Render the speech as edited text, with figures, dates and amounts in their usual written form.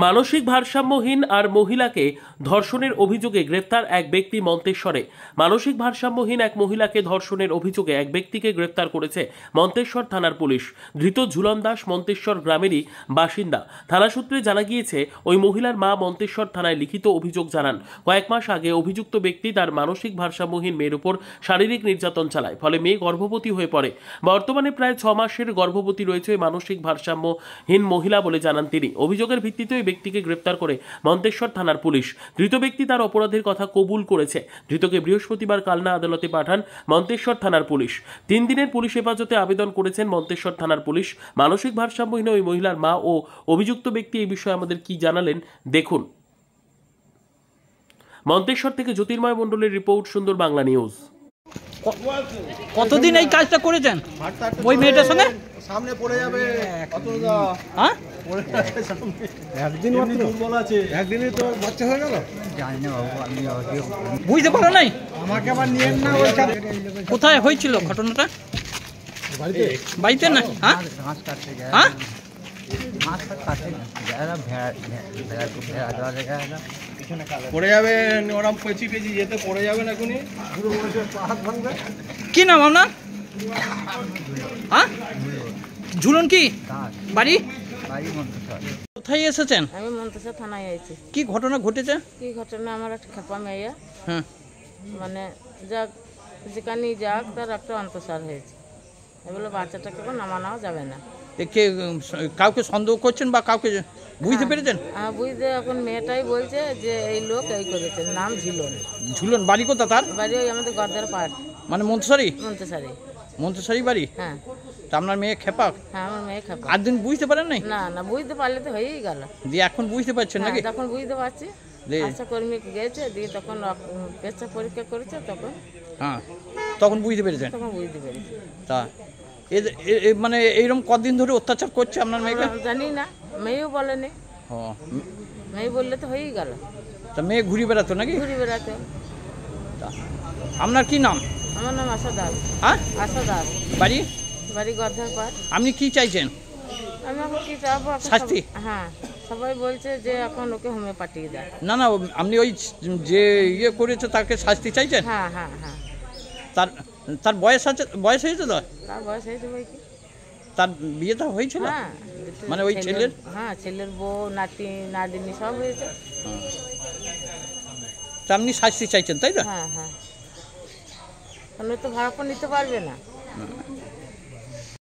মানসিক ভারসাম্যহীন আর মহিলাকে ধর্ষণের অভিযোগে গ্রেপ্তার এক ব্যক্তি মন্তেশ্বরে। মানসিক ভারসাম্যহীন এক মহিলাকে ধর্ষণের অভিযোগে এক ব্যক্তিকে গ্রেপ্তার করেছে মন্তেশ্বর থানার পুলিশ। ধৃত ঝুলন দাস মন্তেশ্বর গ্রামেরই বাসিন্দা। থানা সূত্রে জানা গিয়েছে, ওই মহিলার মা মন্তেশ্বর থানায় লিখিত অভিযোগ জানান, কয়েক মাস আগে অভিযুক্ত ব্যক্তি তার মানসিক ভারসাম্যহীন মেয়ের উপর শারীরিক নির্যাতন চালায়, ফলে মেয়ে গর্ভবতী হয়ে পড়ে। বর্তমানে প্রায় 6 মাসের গর্ভবতী রয়েছে মানসিক ভারসাম্যহীন মহিলা বলে জানান তিনি। অভিযোগের ভিত্তিতে ওই ব্যক্তিকে গ্রেপ্তার করে মন্তেশ্বর থানার পুলিশ। ধৃত ব্যক্তি তার অপরাধের কথা কবুল করেছে। ধৃতকে বৃহস্পতিবার কালনা আদালতে পাঠান মন্তেশ্বর থানার পুলিশ। 3 দিনের পুলিশ হেফাজতে আবেদন করেছেন মন্তেশ্বর থানার পুলিশ। মানসিক ভারসাম্যহীন ওই মহিলার মা ও অভিযুক্ত ব্যক্তি এই বিষয়ে আমাদের কি জানালেন দেখুন। মন্তেশ্বর থেকে জ্যোতির্ময় মণ্ডলের রিপোর্ট, সুন্দর বাংলা নিউজ। কতদিন এই কাজটা করেছেন ওই মেয়েটার সঙ্গে? সামনে পড়ে যাবে। হ্যাঁ, একদিন দুর্বল আছে, একদিনই তো বাচ্চা হয়ে গেল। জানি না বাবু, আমি বুঝতে পারো নাই। আমাকে আবার নিয়ে না। কোথায় হয়েছিল ঘটনাটা? বাড়িতে। বাড়িতে না? হ্যাঁ, ঘাস কাটতে যায়, হ্যাঁ, ঘাস কাটতে যায়, ভেড়া জায়গা পড়ে যাবে, ওরম পেঁচি পেঁচি যেতে পড়ে যাবেন এখনই। হাত ভাঙবে। কি নাম আপনার? হ্যাঁ, ঝুলন কি বাড়ি? বাড়ি মন্তেশ্বর। কোথায় এসেছেন? আমি মন্তেশ্বর থানায় আইছি। কি ঘটনা ঘটেছে? কি ঘটনা, আমার একটা খেপা মেয়ে, হ্যাঁ, মানে যাক যেখানে যাক তার একটা অন্তঃসার হয়েছে। এগুলো বাচ্চাটাকে নামানো যাবে না। কে কাউকে সন্দেহ করছেন বা কাউকে বুঝতে পেরেছেন? বুঝতে এখন মেয়েটাই বলছে যে এই লোক এই করেছে, নাম ঝিলন। ঝুলন বাড়ি কোথা তার? বাড়ি ওই আমাদের গদ্দার পাট, মানে মন্তেশ্বরী? মন্তেশ্বরে। মন্তেশ্বরী বাড়ি? হ্যাঁ। তা আপনার মেয়ে খেপা? হ্যাঁ, আমার মেয়ে খেপা। আর দিন বুঝতে পারেন নাই? না না, বুঝতে পারলে তো হয়েই গেল। দিয়ে এখন বুঝতে পারছেন নাকি? তখন বুঝতে পারছি। দিয়ে আশা কর্মী গেছে, দিয়ে তখন পেশা পরীক্ষা করেছে, তখন হ্যাঁ, তখন বুঝতে পেরেছেন? তখন বুঝতে পেরেছি। তা মানে এইরকম কদিন ধরে অত্যাচার করছে আপনার মেয়েকে? জানি না, মেয়েও বলেনি। ও, মেয়ে বললে তো হয়েই গেল। তা মেয়ে ঘুরে বেড়াতো নাকি? ঘুরে বেড়াতে। আপনার কি নাম? আমার নাম আশা দাস। হ্যাঁ, আশা দাস। বাড়ি? বাড়ি গদ্দার পাট। আপনি কি চাইছেন? আমি এখন কি চাবো? শাস্তি? হ্যাঁ, সবাই বলছে যে এখন ওকে হোমে পাঠিয়ে দেয়। না না, আপনি ওই যে ইয়ে করেছে তাকে শাস্তি চাইছেন? হ্যাঁ হ্যাঁ হ্যাঁ। তার তার বয়স আছে, বয়স হয়েছে তো? তার বয়স হয়েছে বই কি? তার বিয়ে তো হয়েছিল? হ্যাঁ, মানে ওই ছেলের? হ্যাঁ, ছেলের বউ, নাতি নাতনি সব হয়েছে। তা আপনি শাস্তি চাইছেন, তাই তো? হ্যাঁ হ্যাঁ, তো ভাড়া নিতে পারবে না।